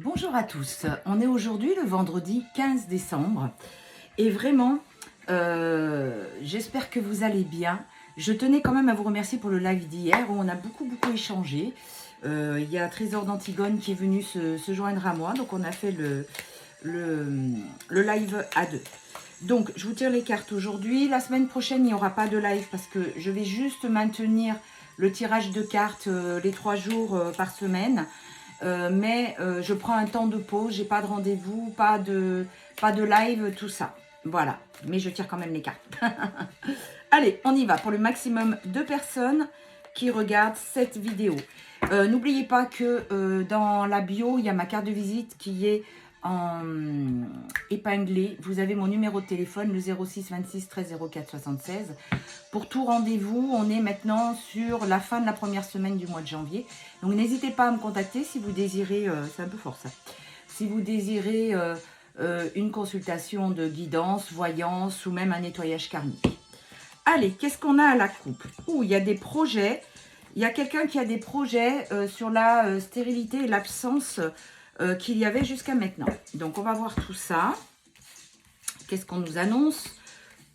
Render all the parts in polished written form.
Bonjour à tous, on est aujourd'hui le vendredi 15 décembre et vraiment j'espère que vous allez bien. Je tenais quand même à vous remercier pour le live d'hier où on a beaucoup échangé. Il y a Trésor d'Antigone qui est venu se joindre à moi, donc on a fait le live à deux. Donc je vous tire les cartes aujourd'hui. La semaine prochaine il n'y aura pas de live parce que je vais juste maintenir le tirage de cartes les 3 jours par semaine. Mais je prends un temps de pause, j'ai pas de rendez-vous, pas de live, tout ça. Voilà, mais je tire quand même les cartes. Allez, on y va pour le maximum de personnes qui regardent cette vidéo. N'oubliez pas que dans la bio, il y a ma carte de visite qui est en épinglée. Vous avez mon numéro de téléphone, le 06 26 13 04 76. Pour tout rendez-vous, on est maintenant sur la fin de la première semaine du mois de janvier. Donc n'hésitez pas à me contacter si vous désirez, c'est un peu fort ça, si vous désirez une consultation de guidance, voyance ou même un nettoyage karmique. Allez, qu'est-ce qu'on a à la coupe? Ouh, il y a des projets. Il y a quelqu'un qui a des projets sur la stérilité et l'absence qu'il y avait jusqu'à maintenant. Donc, on va voir tout ça. Qu'est-ce qu'on nous annonce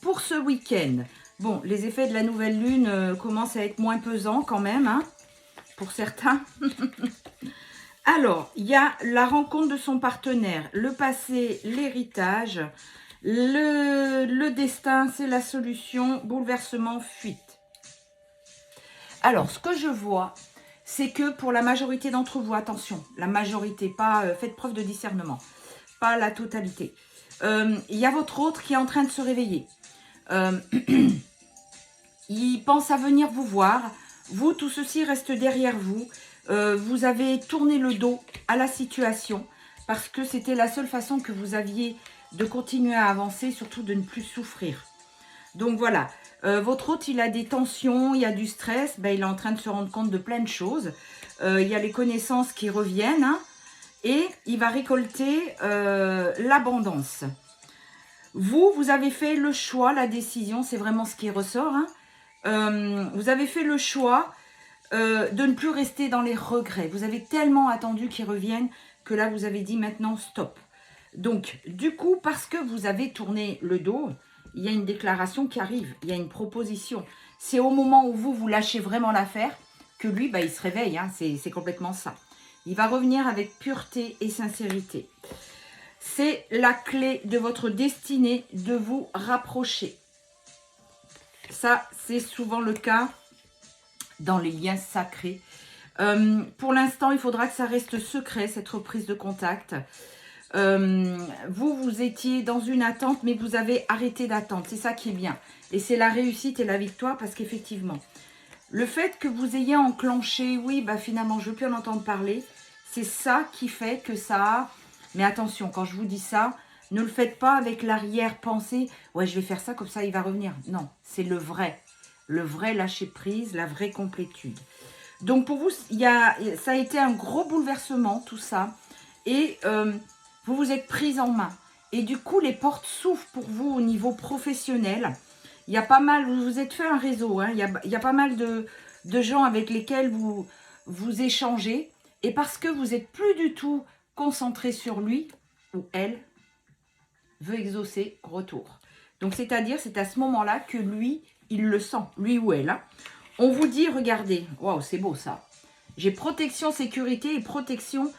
pour ce week-end? Bon, les effets de la nouvelle lune commencent à être moins pesants quand même, hein, pour certains. Alors, il y a la rencontre de son partenaire, le passé, l'héritage, le destin, c'est la solution, bouleversement, fuite. Alors, ce que je vois, c'est que pour la majorité d'entre vous, attention, la majorité, pas faites preuve de discernement, pas la totalité. Il y a votre autre qui est en train de se réveiller. Il pense à venir vous voir. Vous, tout ceci reste derrière vous. Vous avez tourné le dos à la situation parce que c'était la seule façon que vous aviez de continuer à avancer, surtout de ne plus souffrir. Donc voilà, votre hôte, il a des tensions, il y a du stress, ben, il est en train de se rendre compte de plein de choses. Il y a les connaissances qui reviennent, hein, et il va récolter l'abondance. Vous avez fait le choix, la décision, c'est vraiment ce qui ressort. Hein. Vous avez fait le choix de ne plus rester dans les regrets. Vous avez tellement attendu qu'ils reviennent que là, vous avez dit maintenant stop. Donc, du coup, parce que vous avez tourné le dos, il y a une déclaration qui arrive, il y a une proposition. C'est au moment où vous lâchez vraiment l'affaire que lui, bah, il se réveille, hein, c'est complètement ça. Il va revenir avec pureté et sincérité. C'est la clé de votre destinée de vous rapprocher. Ça, c'est souvent le cas dans les liens sacrés. Pour l'instant, il faudra que ça reste secret, cette reprise de contact. Vous étiez dans une attente, mais vous avez arrêté d'attendre. C'est ça qui est bien. Et c'est la réussite et la victoire parce qu'effectivement, le fait que vous ayez enclenché, oui, bah finalement, je ne veux plus en entendre parler, c'est ça qui fait que ça a... Mais attention, quand je vous dis ça, ne le faites pas avec l'arrière-pensée. Ouais, je vais faire ça, comme ça, il va revenir. Non, c'est le vrai lâcher-prise, la vraie complétude. Donc, pour vous, ça a été un gros bouleversement, tout ça. Et... vous vous êtes prise en main. Et du coup, les portes s'ouvrent pour vous au niveau professionnel. Il y a pas mal, vous vous êtes fait un réseau. Hein, il y a pas mal de gens avec lesquels vous échangez. Et parce que vous n'êtes plus du tout concentré sur lui ou elle, veut exaucer retour. Donc, c'est-à-dire, c'est à ce moment-là que lui, il le sent, lui ou elle. Hein. On vous dit, regardez, waouh, c'est beau ça. J'ai protection, sécurité et protection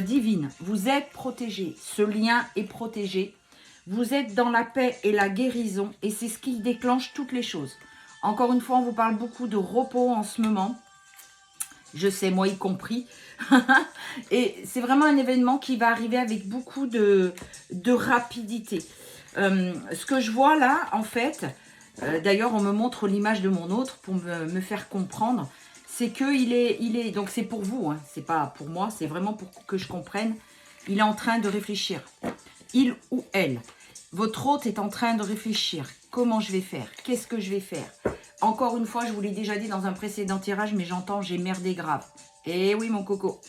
divine. Vous êtes protégé. Ce lien est protégé. Vous êtes dans la paix et la guérison. Et c'est ce qui déclenche toutes les choses. Encore une fois, on vous parle beaucoup de repos en ce moment. Je sais, moi y compris. Et c'est vraiment un événement qui va arriver avec beaucoup de rapidité. Ce que je vois là, en fait, d'ailleurs, on me montre l'image de mon autre pour me faire comprendre. C'est qu'il est, donc c'est pour vous, hein, c'est pas pour moi, c'est vraiment pour que je comprenne. Il est en train de réfléchir. Il ou elle. Votre hôte est en train de réfléchir. Comment je vais faire? Qu'est-ce que je vais faire? Encore une fois, je vous l'ai déjà dit dans un précédent tirage, mais j'entends, j'ai merdé grave. Eh oui, mon coco.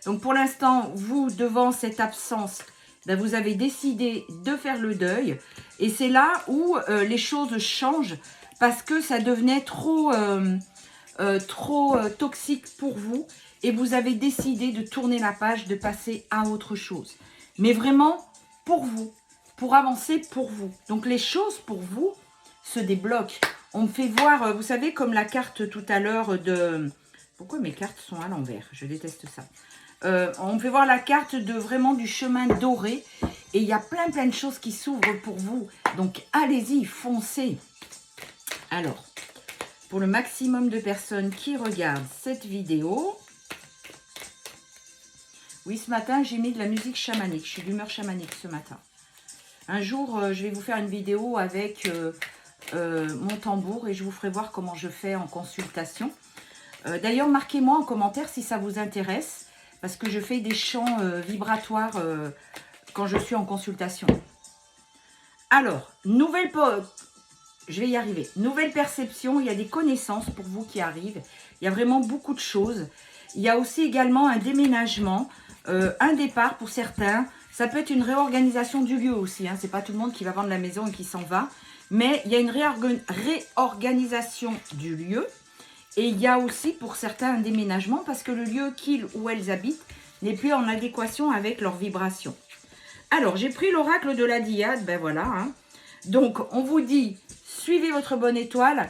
Donc pour l'instant, vous, devant cette absence, ben, vous avez décidé de faire le deuil. Et c'est là où les choses changent parce que ça devenait trop toxique pour vous et vous avez décidé de tourner la page, de passer à autre chose. Mais vraiment pour vous, pour avancer pour vous. Donc les choses pour vous se débloquent. On me fait voir, vous savez, comme la carte tout à l'heure de... Pourquoi mes cartes sont à l'envers? Je déteste ça. On me fait voir la carte de vraiment du chemin doré. Et il y a plein de choses qui s'ouvrent pour vous. Donc allez-y, foncez. Alors, pour le maximum de personnes qui regardent cette vidéo... Oui, ce matin, j'ai mis de la musique chamanique. Je suis d'humeur chamanique ce matin. Un jour, je vais vous faire une vidéo avec mon tambour et je vous ferai voir comment je fais en consultation. D'ailleurs, marquez-moi en commentaire si ça vous intéresse parce que je fais des chants vibratoires quand je suis en consultation. Alors, je vais y arriver. Nouvelle perception, il y a des connaissances pour vous qui arrivent. Il y a vraiment beaucoup de choses. Il y a aussi également un déménagement, un départ pour certains. Ça peut être une réorganisation du lieu aussi. Hein. Ce n'est pas tout le monde qui va vendre la maison et qui s'en va. Mais il y a une réorganisation du lieu. Et il y a aussi pour certains un déménagement parce que le lieu qu'ils ou elles habitent n'est plus en adéquation avec leur vibration. Alors, j'ai pris l'oracle de la Diade. Ben voilà. Hein. Donc, on vous dit, suivez votre bonne étoile.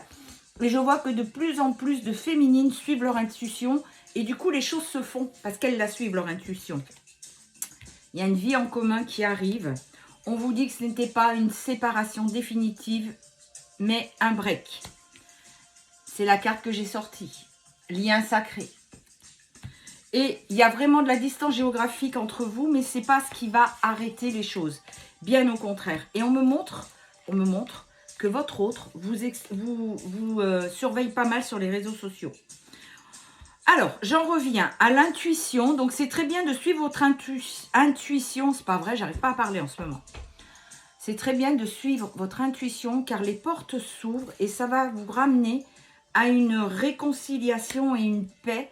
Et je vois que de plus en plus de féminines suivent leur intuition. Et du coup, les choses se font parce qu'elles la suivent, leur intuition. Il y a une vie en commun qui arrive. On vous dit que ce n'était pas une séparation définitive, mais un break. C'est la carte que j'ai sortie. Lien sacré. Et il y a vraiment de la distance géographique entre vous, mais ce n'est pas ce qui va arrêter les choses. Bien au contraire. Et on me montre que votre autre vous surveille pas mal sur les réseaux sociaux. Alors, j'en reviens à l'intuition. Donc, c'est très bien de suivre votre intuition. C'est pas vrai, j'arrive pas à parler en ce moment. C'est très bien de suivre votre intuition car les portes s'ouvrent et ça va vous ramener à une réconciliation et une paix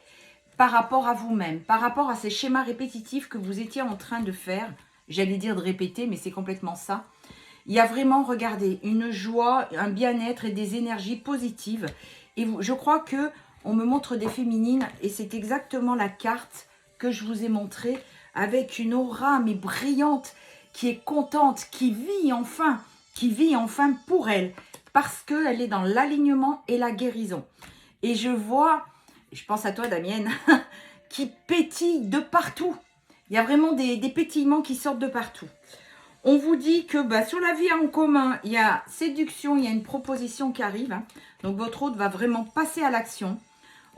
par rapport à vous-même, par rapport à ces schémas répétitifs que vous étiez en train de faire. J'allais dire de répéter, mais c'est complètement ça. Il y a vraiment, regardez, une joie, un bien-être et des énergies positives. Et je crois que on me montre des féminines et c'est exactement la carte que je vous ai montrée avec une aura mais brillante qui est contente, qui vit enfin pour elle parce qu'elle est dans l'alignement et la guérison. Et je vois, je pense à toi Damienne, qui pétille de partout. Il y a vraiment des pétillements qui sortent de partout. On vous dit que sur la vie en commun, il y a séduction, il y a une proposition qui arrive. Hein. Donc votre hôte va vraiment passer à l'action.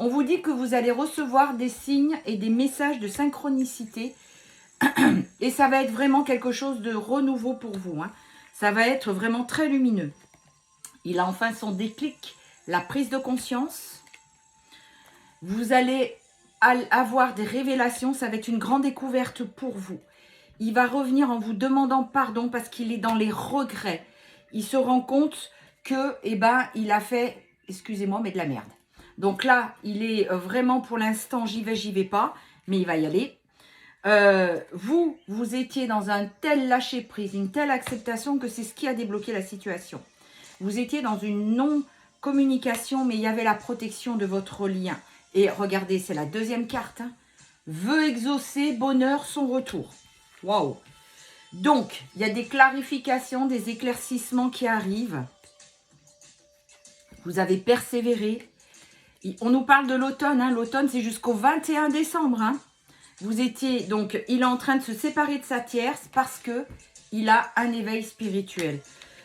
On vous dit que vous allez recevoir des signes et des messages de synchronicité. Et ça va être vraiment quelque chose de renouveau pour vous. Hein. Ça va être vraiment très lumineux. Il a enfin son déclic, la prise de conscience. Vous allez avoir des révélations. Ça va être une grande découverte pour vous. Il va revenir en vous demandant pardon parce qu'il est dans les regrets. Il se rend compte que, il a fait, excusez-moi, mais de la merde. Donc là, il est vraiment pour l'instant, j'y vais pas, mais il va y aller. Vous étiez dans un tel lâcher-prise, une telle acceptation que c'est ce qui a débloqué la situation. Vous étiez dans une non-communication, mais il y avait la protection de votre lien. Et regardez, c'est la deuxième carte. Hein. Veut exaucer, bonheur, son retour. Waouh! Donc, il y a des clarifications, des éclaircissements qui arrivent. Vous avez persévéré. On nous parle de l'automne. Hein. L'automne, c'est jusqu'au 21 décembre. Hein. Vous étiez, donc, il est en train de se séparer de sa tierce parce que il a un éveil spirituel.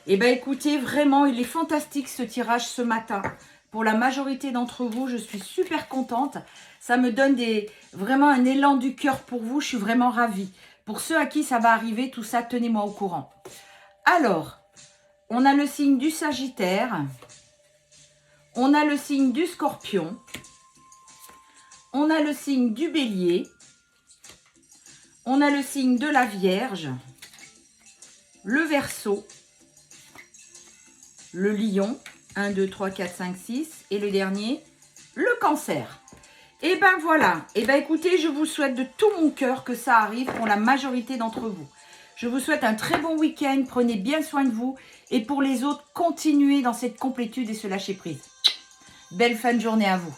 Eh bien, écoutez, vraiment, il est fantastique ce tirage ce matin. Pour la majorité d'entre vous, je suis super contente. Ça me donne vraiment un élan du cœur pour vous. Je suis vraiment ravie. Pour ceux à qui ça va arriver, tout ça, tenez-moi au courant. Alors, on a le signe du Sagittaire. On a le signe du Scorpion. On a le signe du Bélier. On a le signe de la Vierge. Le Verseau. Le Lion. 1, 2, 3, 4, 5, 6. Et le dernier, le Cancer. Et ben voilà. Et ben écoutez, je vous souhaite de tout mon cœur que ça arrive pour la majorité d'entre vous. Je vous souhaite un très bon week-end. Prenez bien soin de vous. Et pour les autres, continuez dans cette complétude et ce lâcher prise. Belle fin de journée à vous.